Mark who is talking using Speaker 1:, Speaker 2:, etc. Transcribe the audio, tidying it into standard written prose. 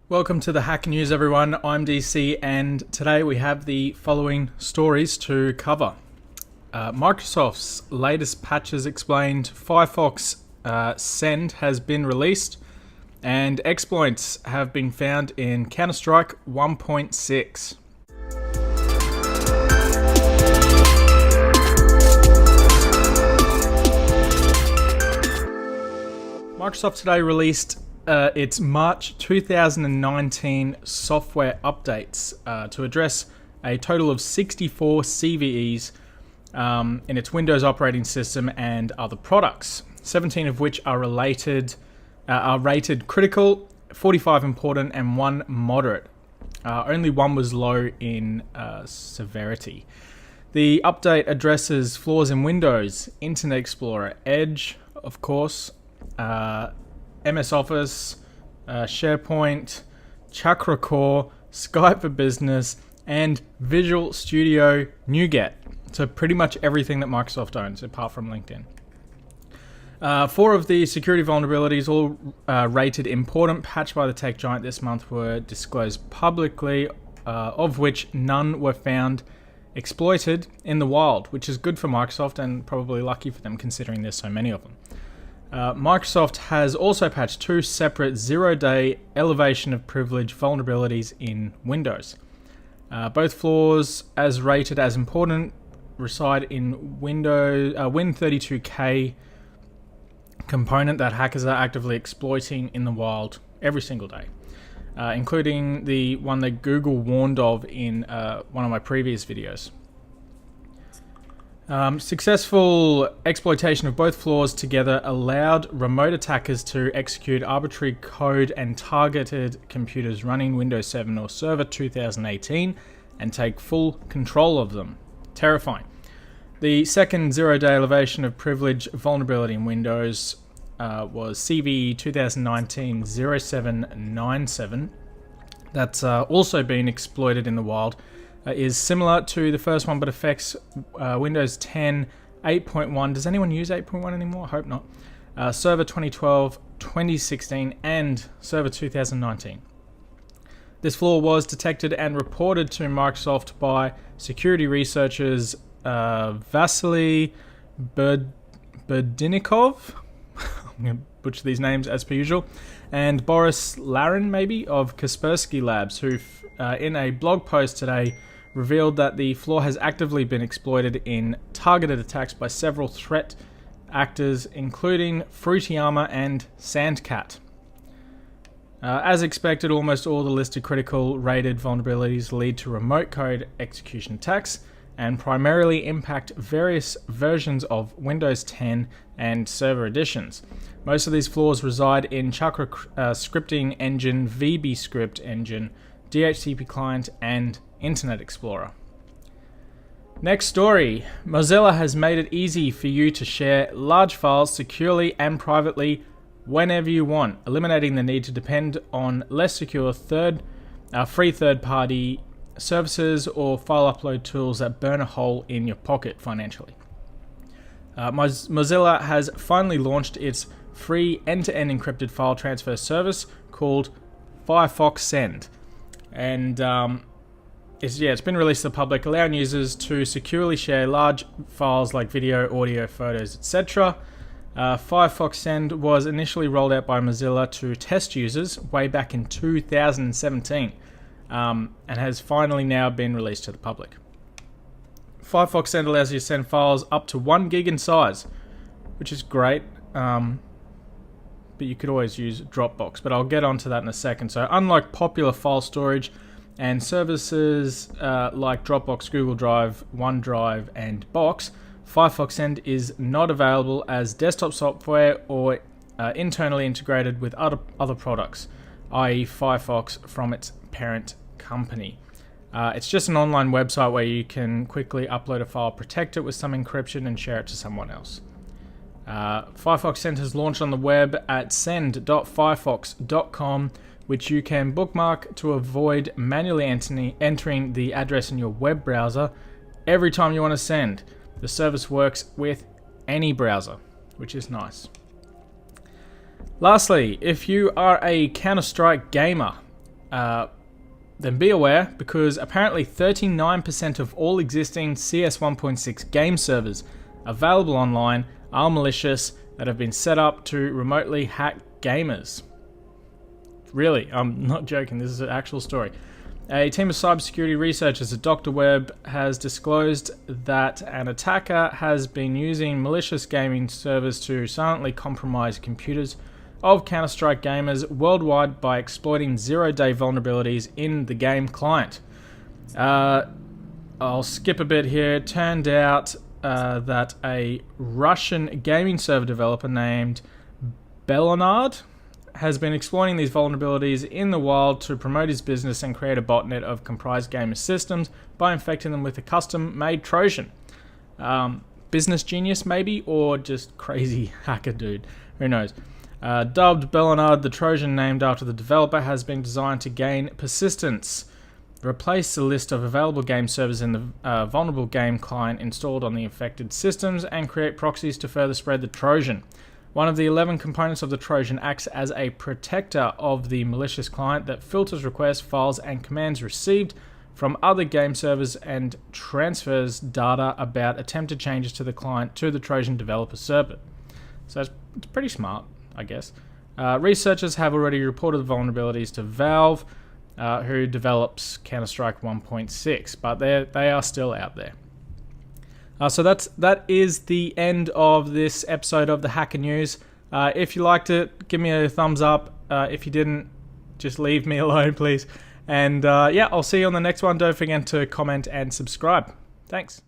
Speaker 1: Welcome to the Hack News, everyone. I'm DC, and today we have the following stories to cover. Microsoft's latest patches explained, Firefox Send has been released, and exploits have been found in Counter-Strike 1.6. Microsoft today released its March 2019 software updates to address a total of 64 CVEs in its Windows operating system and other products, 17 of which are rated critical, 45 important, and 1 moderate. Only 1 was low in severity. The update addresses flaws in Windows, Internet Explorer, Edge, of course, MS Office, SharePoint, Chakra Core, Skype for Business, and Visual Studio NuGet. So pretty much everything that Microsoft owns, apart from LinkedIn. 4 of the security vulnerabilities, all rated important, patched by the tech giant this month, were disclosed publicly, of which none were found exploited in the wild, which is good for Microsoft and probably lucky for them considering there's so many of them. Microsoft has also patched 2 separate zero-day elevation of privilege vulnerabilities in Windows. Both flaws, as rated as important, reside in Win32k component that hackers are actively exploiting in the wild every single day, including the one that Google warned of in one of my previous videos. Successful exploitation of both flaws together allowed remote attackers to execute arbitrary code and targeted computers running Windows 7 or Server 2018 and take full control of them. Terrifying. The second zero-day elevation of privilege vulnerability in Windows was CVE 2019-0797. That's also been exploited in the wild. Is similar to the first one, but affects Windows 10 8.1. Does anyone use 8.1 anymore? I hope not. Server 2012, 2016, and Server 2019. This flaw was detected and reported to Microsoft by security researchers Vasily Berdinikov, I'm going to butcher these names as per usual, and Boris Larin, maybe, of Kaspersky Labs, who in a blog post today revealed that the flaw has actively been exploited in targeted attacks by several threat actors, including Fruitiyama and Sandcat. As expected, almost all the listed critical rated vulnerabilities lead to remote code execution attacks and primarily impact various versions of Windows 10 and server editions. Most of these flaws reside in Chakra scripting engine, VB script engine, DHCP client, and Internet Explorer. Next story. Mozilla has made it easy for you to share large files securely and privately whenever you want, eliminating the need to depend on less secure free third-party services or file upload tools that burn a hole in your pocket financially. Mozilla has finally launched its free end-to-end encrypted file transfer service called Firefox Send. And it's been released to the public, allowing users to securely share large files like video, audio, photos, etc. Firefox Send was initially rolled out by Mozilla to test users way back in 2017, and has finally now been released to the public. Firefox Send allows you to send files up to 1 gig in size, which is great, but you could always use Dropbox, but I'll get onto that in a second. So unlike popular file storage and services like Dropbox, Google Drive, OneDrive, and Box, Firefox Send is not available as desktop software or internally integrated with other products, i.e. Firefox from its parent company. It's just an online website where you can quickly upload a file, protect it with some encryption, and share it to someone else. Firefox Send has launched on the web at send.firefox.com, which you can bookmark to avoid manually entering the address in your web browser every time you want to send. The service works with any browser, which is nice. Lastly, if you are a Counter-Strike gamer, then be aware, because apparently 39% of all existing CS 1.6 game servers available online are malicious that have been set up to remotely hack gamers. Really, I'm not joking, this is an actual story. A team of cybersecurity researchers at Dr. Web has disclosed that an attacker has been using malicious gaming servers to silently compromise computers of Counter-Strike gamers worldwide by exploiting zero-day vulnerabilities in the game client. I'll skip a bit here. It turned out that a Russian gaming server developer named Belonard has been exploiting these vulnerabilities in the wild to promote his business and create a botnet of comprised gamer systems by infecting them with a custom-made Trojan. Business genius maybe, or just crazy hacker dude, who knows. Dubbed Belonard, the Trojan named after the developer has been designed to gain persistence, replace the list of available game servers in the vulnerable game client installed on the infected systems, and create proxies to further spread the Trojan. One of the 11 components of the Trojan acts as a protector of the malicious client that filters requests, files, and commands received from other game servers and transfers data about attempted changes to the client to the Trojan developer server. So it's pretty smart, I guess. Researchers have already reported the vulnerabilities to Valve, who develops Counter-Strike 1.6, but they are still out there. So that is the end of this episode of the Hacker News. If you liked it, give me a thumbs up. If you didn't, just leave me alone, please. And yeah, I'll see you on the next one. Don't forget to comment and subscribe. Thanks.